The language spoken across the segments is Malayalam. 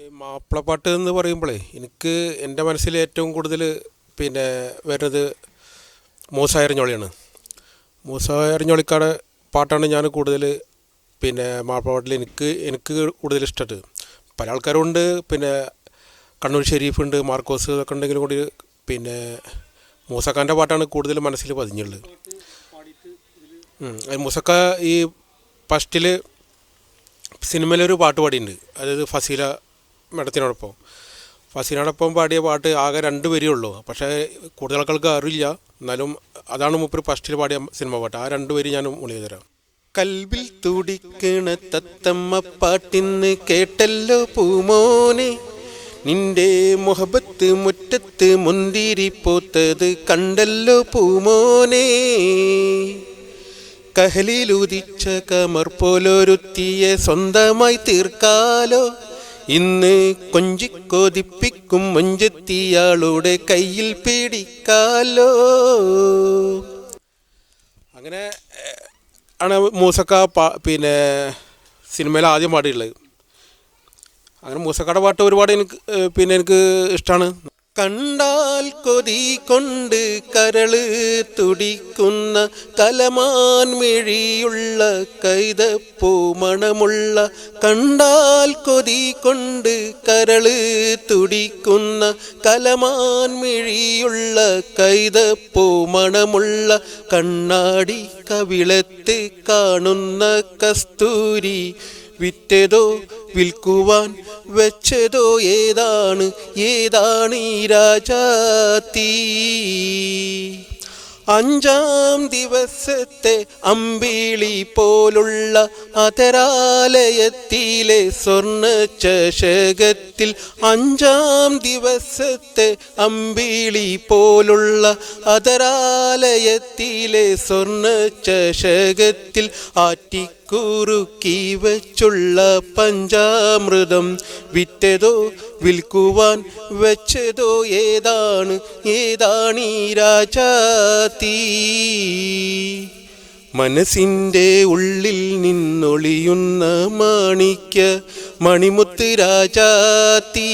ഈ മാപ്പിളപ്പാട്ട് എന്ന് പറയുമ്പോഴേ എനിക്ക് എൻ്റെ മനസ്സിൽ ഏറ്റവും കൂടുതൽ പിന്നെ വരുന്നത് മൂസായറിഞ്ഞോളിയാണ്. മൂസായറിഞ്ഞോളിക്കാടെ പാട്ടാണ് ഞാൻ കൂടുതൽ പിന്നെ മാപ്പിളപ്പാട്ടിൽ എനിക്ക് കൂടുതൽ ഇഷ്ടമായിട്ട്. പല ആൾക്കാരുണ്ട്, പിന്നെ കണ്ണൂർ ഷെരീഫുണ്ട്, മാർക്കോസ് ഒക്കെ ഉണ്ടെങ്കിലും കൂടി പിന്നെ മൂസക്കാൻ്റെ പാട്ടാണ് കൂടുതൽ മനസ്സിൽ പതിഞ്ഞുള്ളത്. മൂസക്ക ഈ ഫസ്റ്റിൽ സിനിമയിലൊരു പാട്ട് പാടിയിട്ടുണ്ട്, അതായത് ഫസീല ഫസീലയോടൊപ്പം പാടിയ പാട്ട് ആകെ 2 വരിയേ ഉള്ളൂ. പക്ഷേ കൂടുതൽ ആൾക്കാർക്ക് അറിയില്ല, എന്നാലും അതാണ് മൂപ്പര് ഫസ്റ്റിൽ പാടിയ സിനിമ പാട്ട്. ആ 2 വരി ഞാൻ ഉള്ളിൽ തരാം. കൽബിൽ തുടിക്കണ തത്തമ്മ പാട്ടിന്ന് കേട്ടല്ലോ പൂമോനെ, നിന്റെ മുഹബത്ത് മുറ്റത്ത് മുന്തിരി പോത്തത് കണ്ടല്ലോ പൂമോനെ, കഹലിലുദിച്ച കമർ പോലൊരുത്തിയെ സ്വന്തമായി തീർക്കാലോ, ഇന്ന് കൊഞ്ചിക്കൊതിപ്പിക്കും മൊഞ്ചെത്തിയാളുടെ കയ്യിൽ പിടിക്കാലോ. അങ്ങനെ ആണ് മൂസക്ക പിന്നെ സിനിമയിൽ ആദ്യം പാടിയുള്ളത്. അങ്ങനെ മൂസക്കയുടെ പാട്ട് ഒരുപാട് എനിക്ക് ഇഷ്ടമാണ്. കണ്ടാൽ കൊതി കൊണ്ട് കരള് തുടിക്കുന്ന കലമാൻ മിഴിയുള്ള കൈതപ്പൂ മണമുള്ള, കണ്ടാൽ കൊതി കൊണ്ട് കരള് തുടിക്കുന്ന കലമാൻ മിഴിയുള്ള കൈതപ്പൂ മണമുള്ള, കണ്ണാടി കവിളത്ത് കാണുന്ന കസ്തൂരി വിറ്റതോ വിൽക്കുവാൻ വെച്ചതോ ഏതാണ് ഈ രാജാത്തി. 5-ാം ദിവസത്തെ അമ്പിളി പോലുള്ള അതരാലയത്തിലെ സ്വർണ്ണ ചഷകത്തിൽ, 5-ാം ദിവസത്തെ അമ്പിളി പോലുള്ള അതരാലയത്തിലെ സ്വർണ്ണ ചഷകത്തിൽ ആറ്റിക്കുറുക്കി വച്ചുള്ള പഞ്ചാമൃതം വിറ്റതോ വിൽക്കുവാൻ വെച്ചതോ ഏതാണ് ഈ രാജാത്തി. മനസ്സിൻ്റെ ഉള്ളിൽ നിന്നൊളിയുന്ന മാണിക്യ മണിമുത്ത് രാജാത്തി,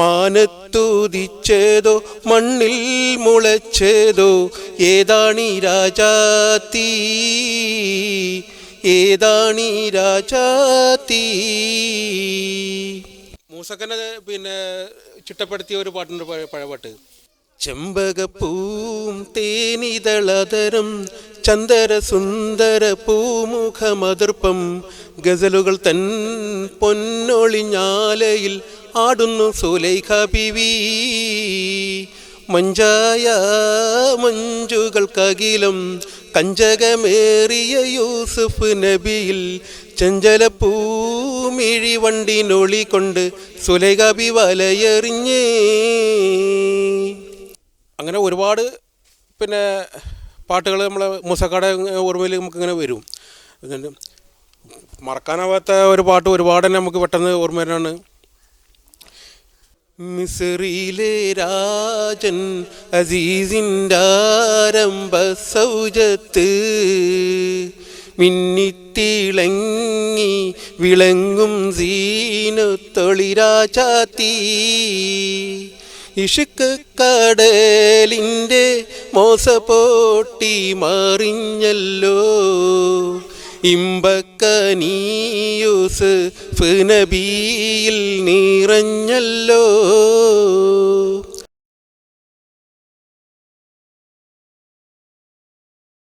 മാനത്തുദിച്ചതോ മണ്ണിൽ മുളച്ചതോ ഏതാണീ രാജാത്തി, ഏതാണീ രാജാത്തി. മൂസക്കനെ പിന്നെ ചിട്ടപ്പെടുത്തിയ ഒരു പാട്ടുണ്ട്, പഴയപാട്ട്. ചെമ്പകപ്പൂം തേനിതളതരം ചന്ദര സുന്ദര പൂമുഖമതിർപ്പം, ഗസലുകൾ തൻ പൊന്നൊളിഞ്ഞാലയിൽ ആടുന്നു സുലൈഖ ബീവി, മഞ്ചായ മഞ്ചുകൾക്കകിലും കഞ്ചകമേറിയ യൂസുഫ് നബിയിൽ ചഞ്ചലപ്പൂമിഴി വണ്ടിനൊളി കൊണ്ട് സുലൈഖ ബി വലയെറിഞ്ഞേ. അങ്ങനെ ഒരുപാട് പിന്നെ പാട്ടുകൾ നമ്മളെ മൂസക്കാടെ ഓർമ്മയിൽ നമുക്കിങ്ങനെ വരും. മറക്കാനാവാത്ത ഒരു പാട്ട് ഒരുപാട് തന്നെ നമുക്ക് പെട്ടെന്ന് ഓർമ്മ വരാനാണ്. മിസ്രിയിലെ രാജൻ അസീസിൻ്റെ ആരംഭ സൗജത്ത്, മിന്നിത്തിളങ്ങി വിളങ്ങും സീനത്തൊളിരാചാത്തി, ഇഷ്ക് കടലിൻ്റെ മോസപോട്ടി മറിഞ്ഞല്ലോ, ഇമ്പക്കനീ യൂസുഫ് നബിയിൽ നിറഞ്ഞല്ലോ,